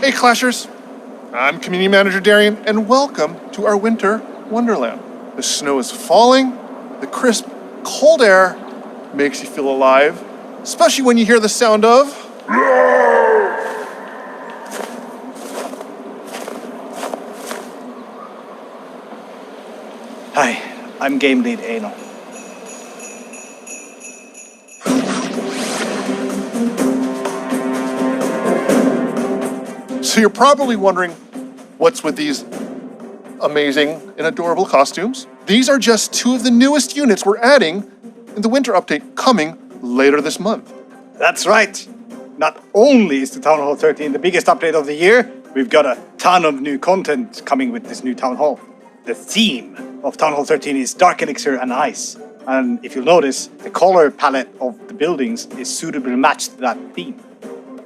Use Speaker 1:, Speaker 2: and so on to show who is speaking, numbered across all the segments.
Speaker 1: Hey Clashers, I'm Community Manager Darian, and welcome to our winter wonderland. The snow is falling, the crisp, cold air makes you feel alive, especially when you hear the sound of...
Speaker 2: Hi, I'm Game Lead Anal.
Speaker 1: So you're probably wondering what's with these amazing and adorable costumes. These are just two of the newest units we're adding in the winter update coming later this month.
Speaker 2: That's right. Not only is the Town Hall 13 the biggest update of the year, we've got a ton of new content coming with this new Town Hall. The theme of Town Hall 13 is Dark Elixir and Ice. And if you'll notice, the color palette of the buildings is suitably matched to that theme.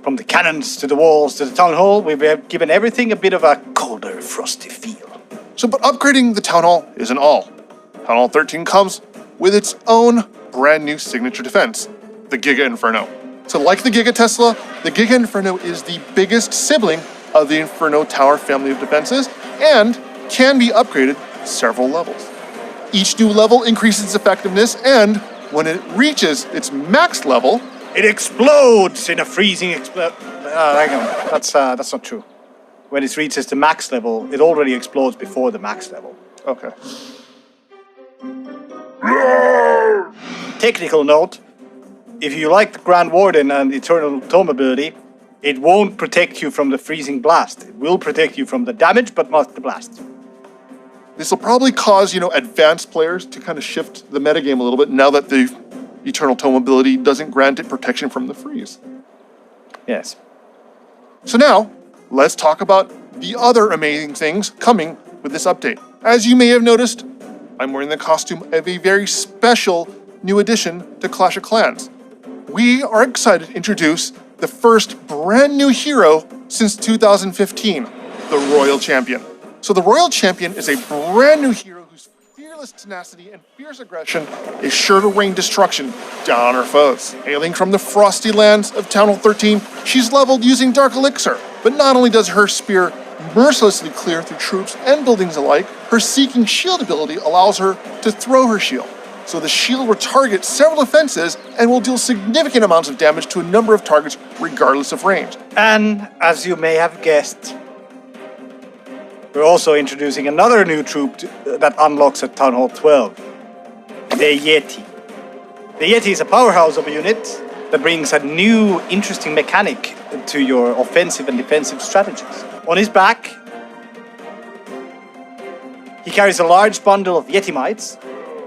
Speaker 2: From the cannons to the walls to the Town Hall, we've given everything a bit of a colder, frosty feel.
Speaker 1: But upgrading the Town Hall isn't all. Town Hall 13 comes with its own brand new signature defense, the Giga Inferno. So like the Giga Tesla, the Giga Inferno is the biggest sibling of the Inferno Tower family of defenses and can be upgraded several levels. Each new level increases its effectiveness, and when it reaches its max level,
Speaker 2: it explodes in a freezing hang on, that's not true. When it reaches the max level, it already explodes before the max level.
Speaker 1: Okay.
Speaker 2: Technical note, if you like the Grand Warden and Eternal Tome ability, it won't protect you from the freezing blast. It will protect you from the damage, but not the blast.
Speaker 1: This will probably cause, advanced players to kind of shift the metagame a little bit now that the Eternal Tome ability doesn't grant it protection from the freeze.
Speaker 2: Yes.
Speaker 1: So now, let's talk about the other amazing things coming with this update. As you may have noticed, I'm wearing the costume of a very special new addition to Clash of Clans. We are excited to introduce the first brand new hero since 2015, the Royal Champion. So the Royal Champion is a brand new hero whose fearless tenacity and fierce aggression is sure to rain destruction down on her foes. Hailing from the frosty lands of Town Hall 13, she's leveled using Dark Elixir. But not only does her spear mercilessly clear through troops and buildings alike, her Seeking Shield ability allows her to throw her shield. So the shield will target several defenses and will deal significant amounts of damage to a number of targets regardless of range.
Speaker 2: And as you may have guessed, we're also introducing another new troop that unlocks at Town Hall 12, the YaYaT. The YaYaT is a powerhouse of a unit that brings a new, interesting mechanic to your offensive and defensive strategies. On his back, he carries a large bundle of YaYaT mites,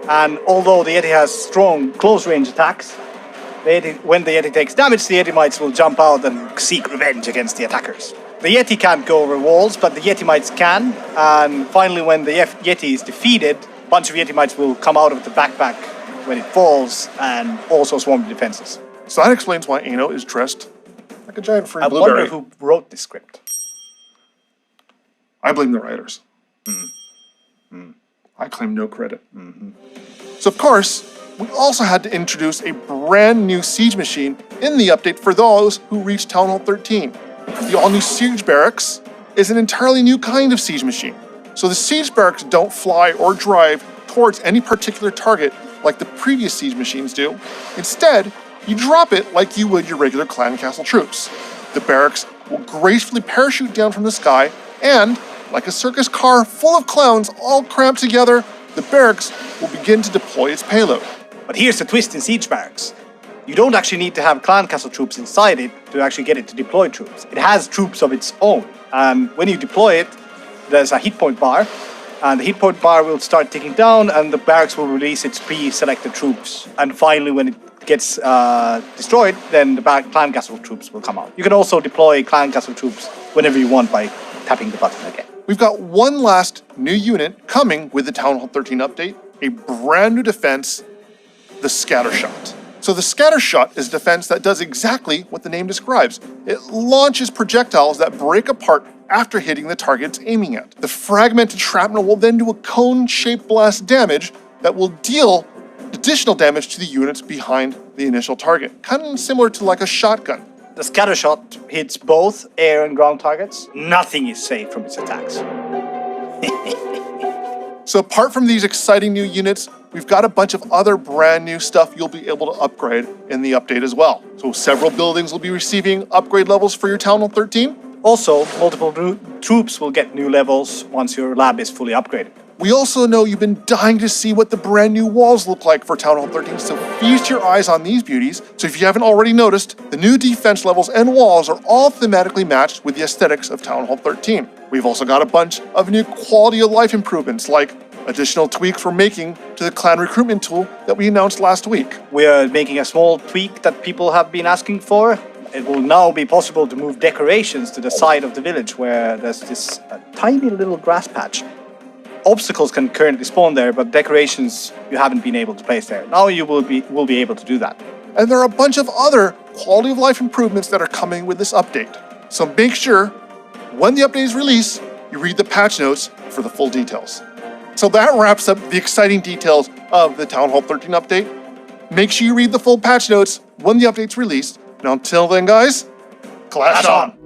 Speaker 2: and although the YaYaT has strong close-range attacks, when the YaYaT takes damage, the YaYaT mites will jump out and seek revenge against the attackers. The YaYaT can't go over walls, but the YaYaT mites can, and finally when the YaYaT is defeated, a bunch of YaYaT mites will come out of the backpack when it falls, and also swarm the defenses.
Speaker 1: So that explains why Ano is dressed like a giant free
Speaker 2: I
Speaker 1: blueberry.
Speaker 2: wonder who wrote this script.
Speaker 1: I blame the writers. I claim no credit. So of course, we also had to introduce a brand new siege machine in the update for those who reached Town Hall 13. The all-new Siege Barracks is an entirely new kind of siege machine. So the Siege Barracks don't fly or drive towards any particular target like the previous siege machines do. Instead, you drop it like you would your regular clan castle troops. The barracks will gracefully parachute down from the sky, and, like a circus car full of clowns all cramped together, the barracks will begin to deploy its payload.
Speaker 2: But here's the twist in Siege Barracks. You don't actually need to have clan castle troops inside it to actually get it to deploy troops. It has troops of its own. And when you deploy it, there's a hit point bar, and the hit point bar will start ticking down, and the barracks will release its pre-selected troops. And finally, when it gets destroyed, then the clan castle troops will come out. You can also deploy clan castle troops whenever you want by tapping the button again.
Speaker 1: We've got one last new unit coming with the Town Hall 13 update, a brand new defense, the Scattershot. So the Scattershot is a defense that does exactly what the name describes. It launches projectiles that break apart after hitting the target it's aiming at. The fragmented shrapnel will then do a cone-shaped blast damage that will deal additional damage to the units behind the initial target, kind of similar to like a shotgun.
Speaker 2: The scatter shot hits both air and ground targets. Nothing is safe from its attacks.
Speaker 1: So apart from these exciting new units, we've got a bunch of other brand new stuff you'll be able to upgrade in the update as well. So several buildings will be receiving upgrade levels for your Town Hall 13.
Speaker 2: Also, multiple troops will get new levels once your lab is fully upgraded.
Speaker 1: We also know you've been dying to see what the brand new walls look like for Town Hall 13, so feast your eyes on these beauties. So if you haven't already noticed, the new defense levels and walls are all thematically matched with the aesthetics of Town Hall 13. We've also got a bunch of new quality of life improvements, like additional tweaks we're making to the clan recruitment tool that we announced last week.
Speaker 2: We are making a small tweak that people have been asking for. It will now be possible to move decorations to the side of the village where there's this tiny little grass patch. Obstacles can currently spawn there, but decorations you haven't been able to place there. Now you will be able to do that.
Speaker 1: And there are a bunch of other quality of life improvements that are coming with this update. So make sure when the update is released, you read the patch notes for the full details. So that wraps up the exciting details of the Town Hall 13 update. Make sure you read the full patch notes when the update's released. And until then, guys, clash on!